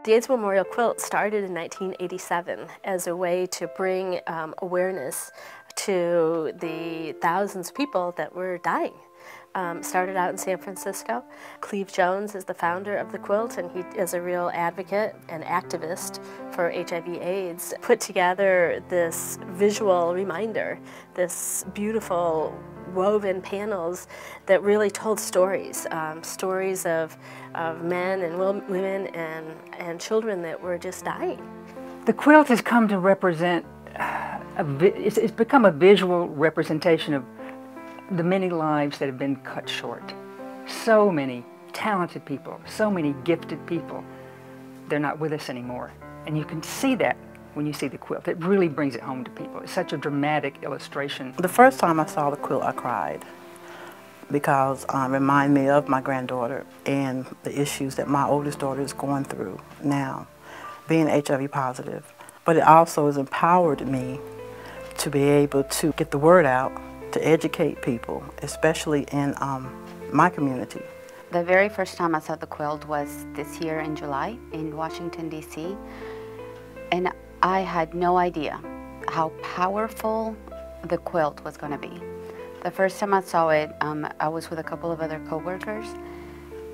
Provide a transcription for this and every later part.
The AIDS Memorial Quilt started in 1987 as a way to bring awareness to the thousands of people that were dying. Started out in San Francisco. Cleve Jones is the founder of the quilt, and he is a real advocate and activist for HIV/AIDS. Put together this visual reminder, this beautiful woven panels that really told stories, stories of men and women and children that were just dying. The quilt has come to represent, it's become a visual representation of the many lives that have been cut short. So many talented people, so many gifted people, they're not with us anymore. And you can see that when you see the quilt. It really brings it home to people. It's such a dramatic illustration. The first time I saw the quilt, I cried because it reminded me of my granddaughter and the issues that my oldest daughter is going through now, being HIV positive. But it also has empowered me to be able to get the word out, to educate people, especially in my community. The very first time I saw the quilt was this year in July in Washington, D.C. And I had no idea how powerful the quilt was going to be. The first time I saw it, I was with a couple of other coworkers,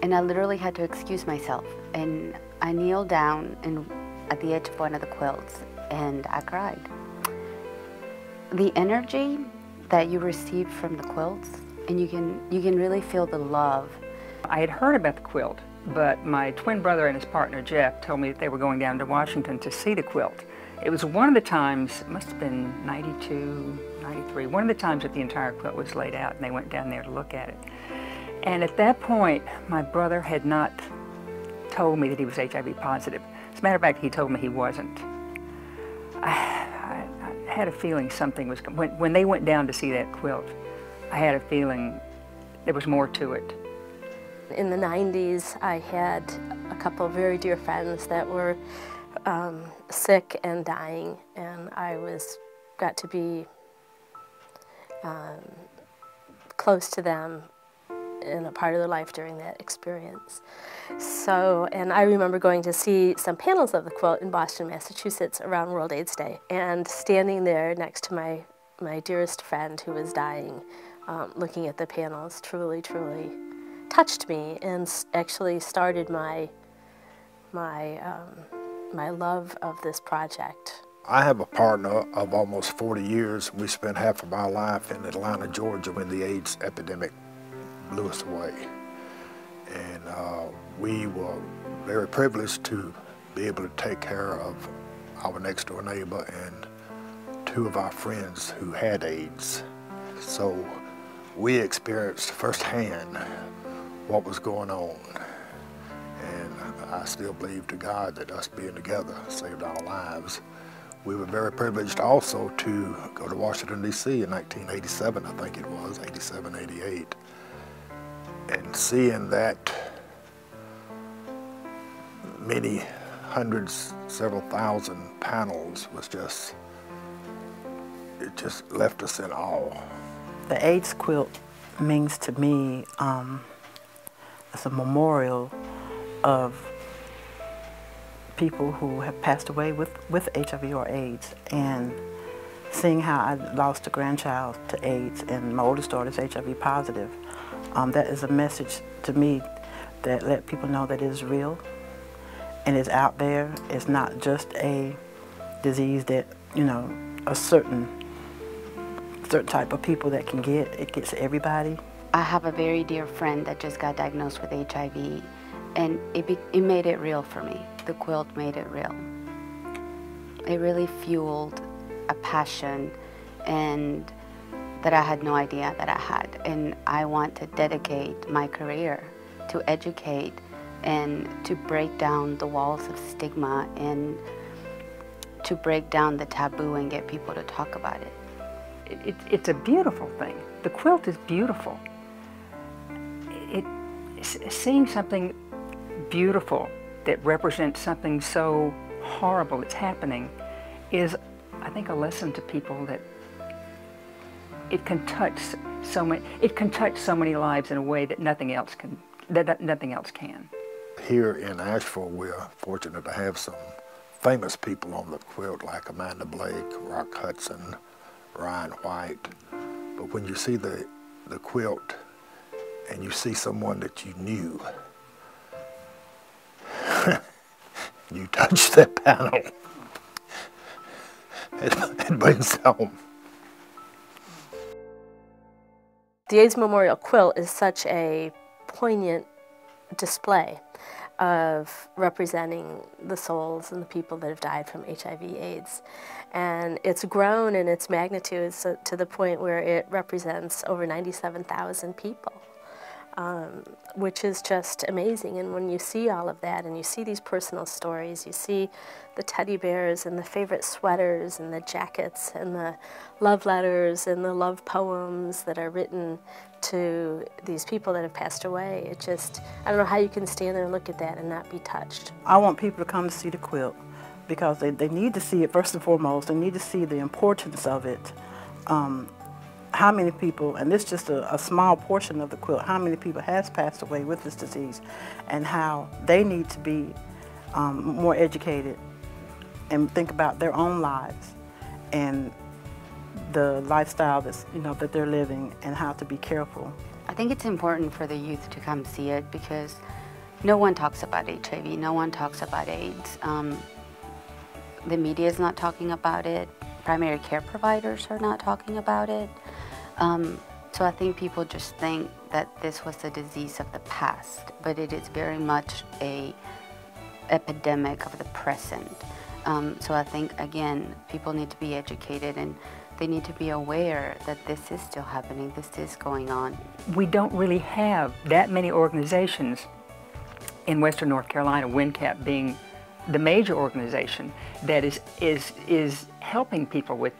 and I literally had to excuse myself. And I kneeled down at the edge of one of the quilts, and I cried. The energy that you receive from the quilts, and you can really feel the love. I had heard about the quilt, but my twin brother and his partner Jeff told me that they were going down to Washington to see the quilt. It was one of the times, it must have been 92, 93, one of the times that the entire quilt was laid out, and they went down there to look at it. And at that point, my brother had not told me that he was HIV positive. As a matter of fact, he told me he wasn't. I had a feeling something was, when they went down to see that quilt, I had a feeling there was more to it. In the 90s, I had a couple of very dear friends that were sick and dying, and I got to be close to them in a part of their life during that experience. So, and I remember going to see some panels of the quilt in Boston, Massachusetts around World AIDS Day, and standing there next to my dearest friend who was dying, looking at the panels truly, truly touched me and actually started my love of this project. I have a partner of almost 40 years. We spent half of our life in Atlanta, Georgia when the AIDS epidemic blew us away. And we were very privileged to be able to take care of our next door neighbor and two of our friends who had AIDS. So we experienced firsthand what was going on. And I still believe to God that us being together saved our lives. We were very privileged also to go to Washington, D.C. in 1987, I think it was, 87, 88. And seeing that many hundreds, several thousand panels was just, it just left us in awe. The AIDS quilt means to me as a memorial of people who have passed away with HIV or AIDS, and seeing how I lost a grandchild to AIDS and my oldest daughter is HIV positive, that is a message to me that let people know that it is real and it's out there. It's not just a disease that, you know, a certain type of people that can get. It gets everybody. I have a very dear friend that just got diagnosed with HIV, and it made it real for me. The quilt made it real. It really fueled a passion and that I had no idea that I had. And I want to dedicate my career to educate and to break down the walls of stigma and to break down the taboo and get people to talk about it. It's a beautiful thing. The quilt is beautiful. Seeing something beautiful that represents something so horrible that's happening is, I think, a lesson to people that it can touch so many lives in a way that nothing else can. here in Asheville, we're fortunate to have some famous people on the quilt like Amanda Blake, Rock Hudson, Ryan White. But when you see the quilt and you see someone that you knew, you touch that panel, it brings home. The AIDS Memorial Quilt is such a poignant display of representing the souls and the people that have died from HIV/AIDS. And it's grown in its magnitude to the point where it represents over 97,000 people, which is just amazing. And when you see all of that and you see these personal stories, you see the teddy bears and the favorite sweaters and the jackets and the love letters and the love poems that are written to these people that have passed away. It just, I don't know how you can stand there and look at that and not be touched. I want people to come to see the quilt because they need to see it first and foremost. They need to see the importance of it. How many people, and this is just a small portion of the quilt, how many people has passed away with this disease and how they need to be more educated and think about their own lives and the lifestyle that's, that they're living and how to be careful. I think it's important for the youth to come see it because no one talks about HIV, no one talks about AIDS. The media is not talking about it, primary care providers are not talking about it. So I think people just think that this was a disease of the past, but it is very much an epidemic of the present. So I think, again, people need to be educated and they need to be aware that this is still happening, this is going on. We don't really have that many organizations in Western North Carolina, WNCAP being the major organization that is helping people with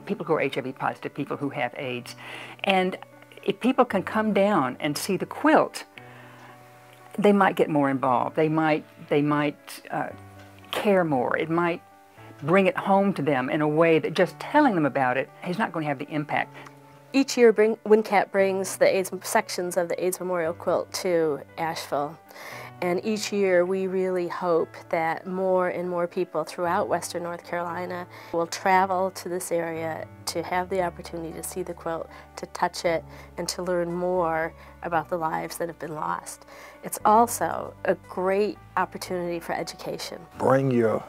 people who are HIV positive, people who have AIDS. And if people can come down and see the quilt, they might get more involved. They might care more. It might bring it home to them in a way that just telling them about it is not going to have the impact. Each year, WNCAP brings the AIDS sections of the AIDS Memorial Quilt to Asheville. And each year, we really hope that more and more people throughout Western North Carolina will travel to this area to have the opportunity to see the quilt, to touch it, and to learn more about the lives that have been lost. It's also a great opportunity for education. Bring your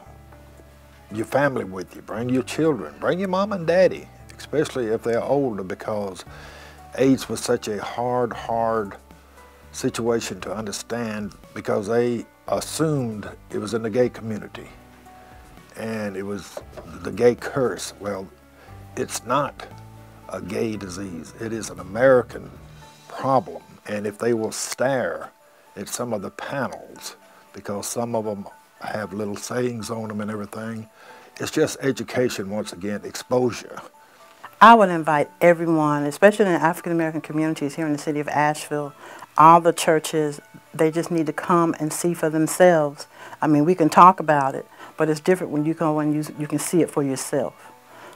family with you, bring your children, bring your mom and daddy, especially if they're older, because AIDS was such a hard situation to understand because they assumed it was in the gay community and it was the gay curse. Well, it's not a gay disease. It is an American problem. And if they will stare at some of the panels, because some of them have little sayings on them and everything, it's just education, once again, exposure. I would invite everyone, especially in the African American communities here in the city of Asheville, all the churches, they just need to come and see for themselves. I mean, we can talk about it, but it's different when you go and you can see it for yourself.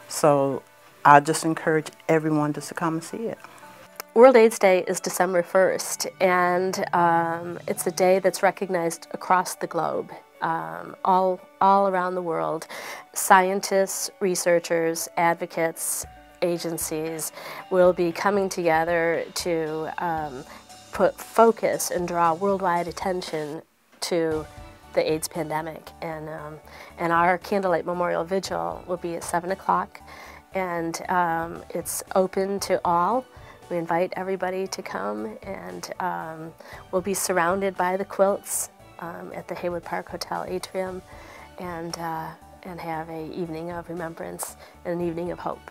So I just encourage everyone just to come and see it. World AIDS Day is December 1st, and it's a day that's recognized across the globe, all around the world. Scientists, researchers, advocates, agencies will be coming together to put focus and draw worldwide attention to the AIDS pandemic. And our Candlelight Memorial Vigil will be at 7 o'clock, and it's open to all. We invite everybody to come, and we'll be surrounded by the quilts at the Haywood Park Hotel atrium, and have an evening of remembrance and an evening of hope.